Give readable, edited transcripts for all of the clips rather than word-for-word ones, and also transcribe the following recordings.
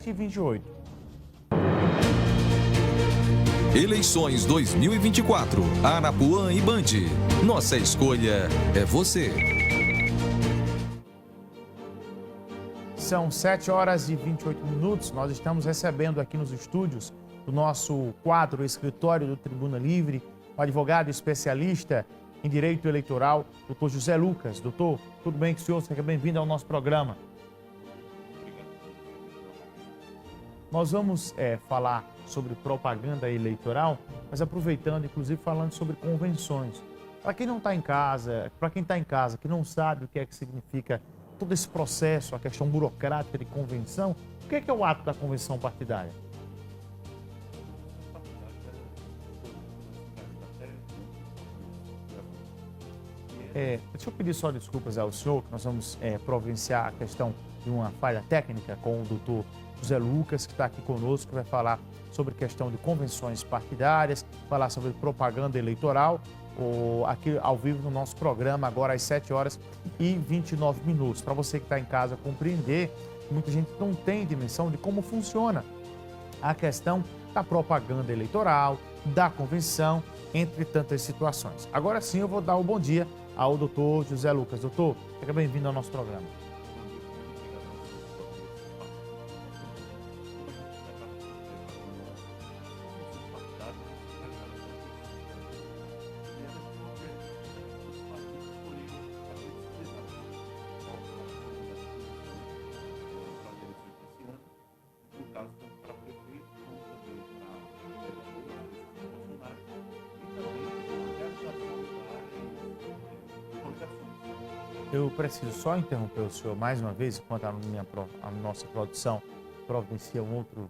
28. Eleições 2024, Anapuã e Band. Nossa escolha é você. São 7 horas e 28 minutos. Nós estamos recebendo aqui nos estúdios do nosso quadro Escritório do Tribuna Livre, o advogado especialista em direito eleitoral, doutor José Lucas. Doutor, tudo bem com o senhor? Seja bem-vindo ao nosso programa. Nós vamos falar sobre propaganda eleitoral, mas aproveitando, inclusive, falando sobre convenções. Para quem não está em casa, para quem está em casa, que não sabe o que é que significa todo esse processo, a questão burocrática de convenção, o que é o ato da convenção partidária? Deixa eu pedir só desculpas ao senhor, que nós vamos providenciar a questão de uma falha técnica com o doutor José Lucas, que está aqui conosco, que vai falar sobre questão de convenções partidárias, falar sobre propaganda eleitoral, aqui ao vivo no nosso programa, agora às 7 horas e 29 minutos. Para você que está em casa compreender, muita gente não tem dimensão de como funciona a questão da propaganda eleitoral, da convenção, entre tantas situações. Agora sim eu vou dar o bom dia ao doutor José Lucas. Doutor, seja bem-vindo ao nosso programa. Eu preciso só interromper o senhor mais uma vez, enquanto a nossa produção providencia um outro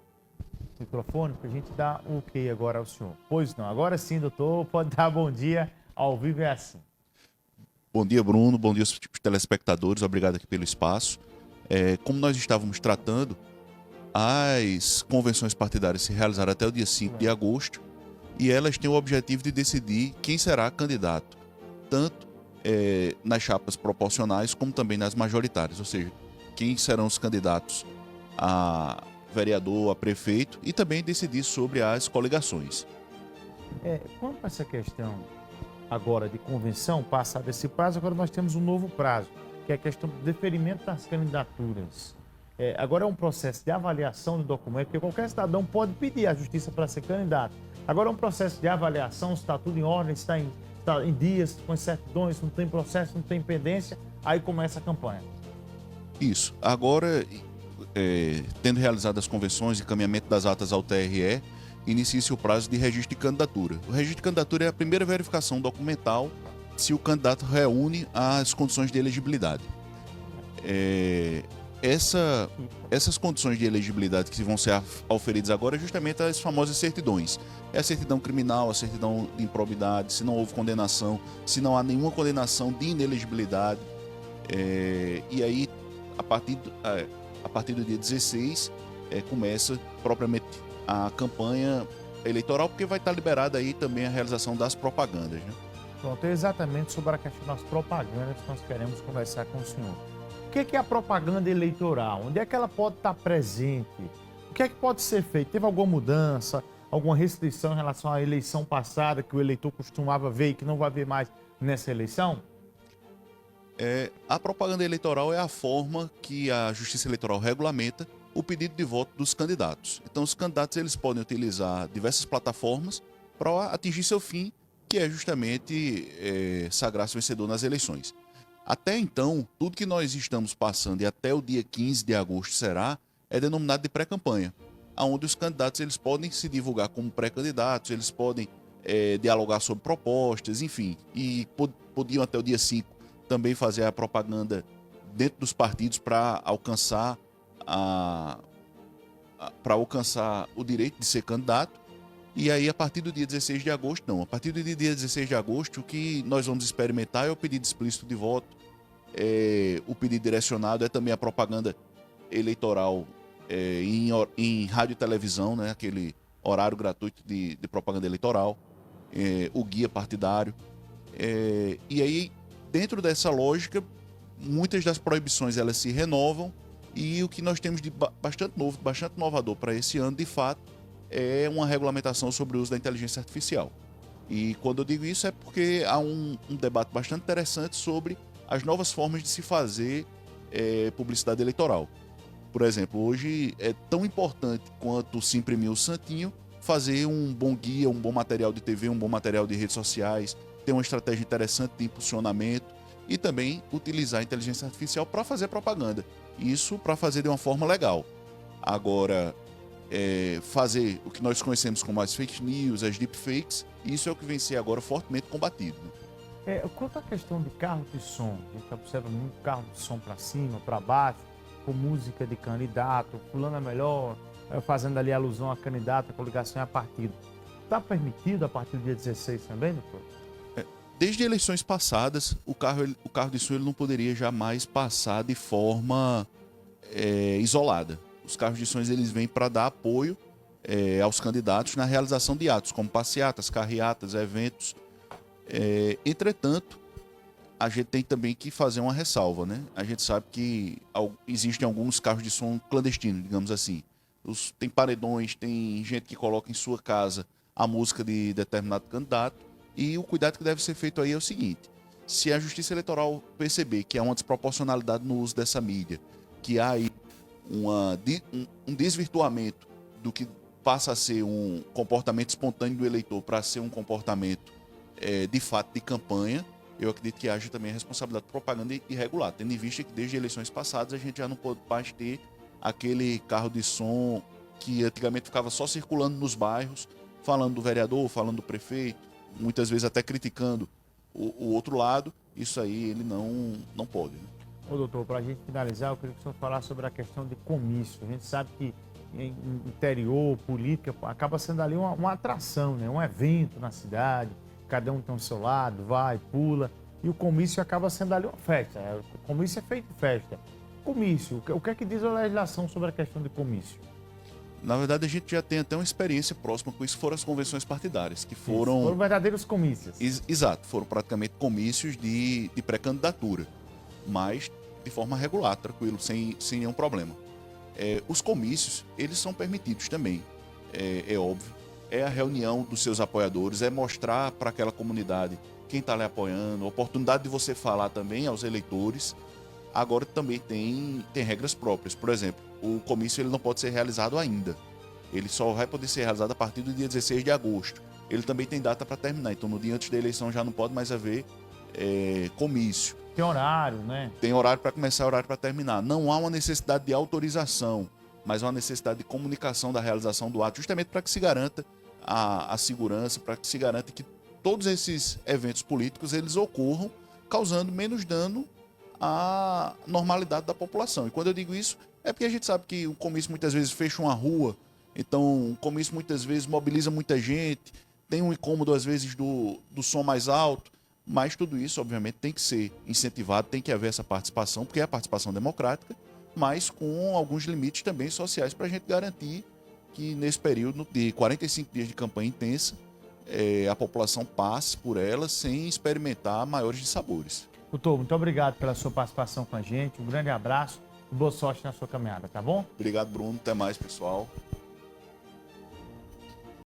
microfone, para a gente dar o ok agora ao senhor. Pois não, agora sim, doutor, pode dar bom dia, ao vivo é assim. Bom dia, Bruno, bom dia aos telespectadores, obrigado aqui pelo espaço. Como nós estávamos tratando, as convenções partidárias se realizaram até o dia 5 de agosto e elas têm o objetivo de decidir quem será candidato, tanto nas chapas proporcionais como também nas majoritárias, ou seja, quem serão os candidatos a vereador, a prefeito e também decidir sobre as coligações. Quanto a essa questão agora de convenção, passado esse prazo, agora nós temos um novo prazo, que é a questão do deferimento das candidaturas. Agora é um processo de avaliação do documento, porque qualquer cidadão pode pedir à justiça para ser candidato. Agora é um processo de avaliação, se está tudo em ordem, se está em dias, com certidões, não tem processo, não tem pendência, aí começa a campanha. Isso. Agora, tendo realizado as convenções e encaminhamento das atas ao TRE, inicia-se o prazo de registro de candidatura. O registro de candidatura é a primeira verificação documental se o candidato reúne as condições de elegibilidade. Essas condições de elegibilidade que vão ser auferidas agora é justamente as famosas certidões. É a certidão criminal, a certidão de improbidade, se não houve condenação, se não há nenhuma condenação de inelegibilidade. E aí, a partir do dia 16, começa propriamente a campanha eleitoral, porque vai estar liberada aí também a realização das propagandas, né? Pronto, é exatamente sobre a questão das propagandas que nós queremos conversar com o senhor. O que é a propaganda eleitoral? Onde é que ela pode estar presente? O que é que pode ser feito? Teve alguma mudança, alguma restrição em relação à eleição passada que o eleitor costumava ver e que não vai ver mais nessa eleição? A propaganda eleitoral é a forma que a Justiça Eleitoral regulamenta o pedido de voto dos candidatos. Então, os candidatos eles podem utilizar diversas plataformas para atingir seu fim, que é justamente sagrar-se vencedor nas eleições. Até então, tudo que nós estamos passando e até o dia 15 de agosto é denominado de pré-campanha, onde os candidatos eles podem se divulgar como pré-candidatos, eles podem dialogar sobre propostas, enfim, e podiam até o dia 5 também fazer a propaganda dentro dos partidos para alcançar o direito de ser candidato. E aí, a partir do dia 16 de agosto, não. A partir do dia 16 de agosto, o que nós vamos experimentar é o pedido explícito de voto, o pedido direcionado, é também a propaganda eleitoral em rádio e televisão, né? Aquele horário gratuito de propaganda eleitoral, o guia partidário. E aí, dentro dessa lógica, muitas das proibições elas se renovam E o que nós temos de bastante novo, bastante inovador para esse ano, de fato, é uma regulamentação sobre o uso da inteligência artificial. E quando eu digo isso é porque há um debate bastante interessante sobre as novas formas de se fazer publicidade eleitoral. Por exemplo, hoje é tão importante quanto se imprimir o santinho, fazer um bom guia, um bom material de TV, um bom material de redes sociais, ter uma estratégia interessante de impulsionamento e também utilizar a inteligência artificial para fazer propaganda. Isso para fazer de uma forma legal. Agora, fazer o que nós conhecemos como as fake news, as deepfakes, isso é o que vem ser agora fortemente combatido. Quanto à questão de carro de som, a gente observa muito carro de som para cima, para baixo, com música de candidato, fulano é melhor, fazendo ali alusão a candidato, com ligação a partido. Está permitido a partir do dia 16 também, doutor? Desde eleições passadas, o carro de som ele não poderia jamais passar de forma isolada. Os carros de som eles vêm para dar apoio aos candidatos na realização de atos, como passeatas, carreatas, eventos. Entretanto, a gente tem também que fazer uma ressalva, né? A gente sabe que existem alguns carros de som clandestinos, digamos assim. Tem paredões, tem gente que coloca em sua casa a música de determinado candidato. E o cuidado que deve ser feito aí é o seguinte: se a Justiça Eleitoral perceber que há uma desproporcionalidade no uso dessa mídia, que há aí um desvirtuamento do que passa a ser um comportamento espontâneo do eleitor para ser um comportamento de fato de campanha, eu acredito que haja também a responsabilidade de propaganda irregular, tendo em vista que desde eleições passadas a gente já não pode mais ter aquele carro de som que antigamente ficava só circulando nos bairros, falando do vereador, falando do prefeito, muitas vezes até criticando o outro lado. Isso aí ele não pode. Né? Ô doutor, para a gente finalizar, eu queria que o senhor falasse sobre a questão de comício. A gente sabe que em interior, política, acaba sendo ali uma atração, né? Um evento na cidade, cada um tem o seu lado, vai, pula, e o comício acaba sendo ali uma festa. O comício é feito festa. Comício, o que é que diz a legislação sobre a questão de comício? Na verdade, a gente já tem até uma experiência próxima com isso, foram as convenções partidárias, que foram verdadeiros comícios. Exato, foram praticamente comícios de pré-candidatura, mas de forma regular, tranquilo, sem nenhum problema. Os comícios, eles são permitidos também, é óbvio. É a reunião dos seus apoiadores, é mostrar para aquela comunidade quem está lhe apoiando, a oportunidade de você falar também aos eleitores. Agora também tem regras próprias. Por exemplo, o comício ele não pode ser realizado ainda. Ele só vai poder ser realizado a partir do dia 16 de agosto. Ele também tem data para terminar, então no dia antes da eleição já não pode mais haver comício. Tem horário, né? Tem horário para começar e horário para terminar. Não há uma necessidade de autorização, mas uma necessidade de comunicação da realização do ato, justamente para que se garanta a segurança, para que se garanta que todos esses eventos políticos eles ocorram causando menos dano à normalidade da população. E quando eu digo isso, é porque a gente sabe que o comício muitas vezes fecha uma rua, então o comício muitas vezes mobiliza muita gente, tem um incômodo às vezes do som mais alto, mas tudo isso obviamente tem que ser incentivado, tem que haver essa participação, porque é a participação democrática, mas com alguns limites também sociais para a gente garantir que nesse período de 45 dias de campanha intensa, a população passe por ela sem experimentar maiores dissabores. Doutor, muito obrigado pela sua participação com a gente, um grande abraço e boa sorte na sua caminhada, tá bom? Obrigado, Bruno. Até mais, pessoal.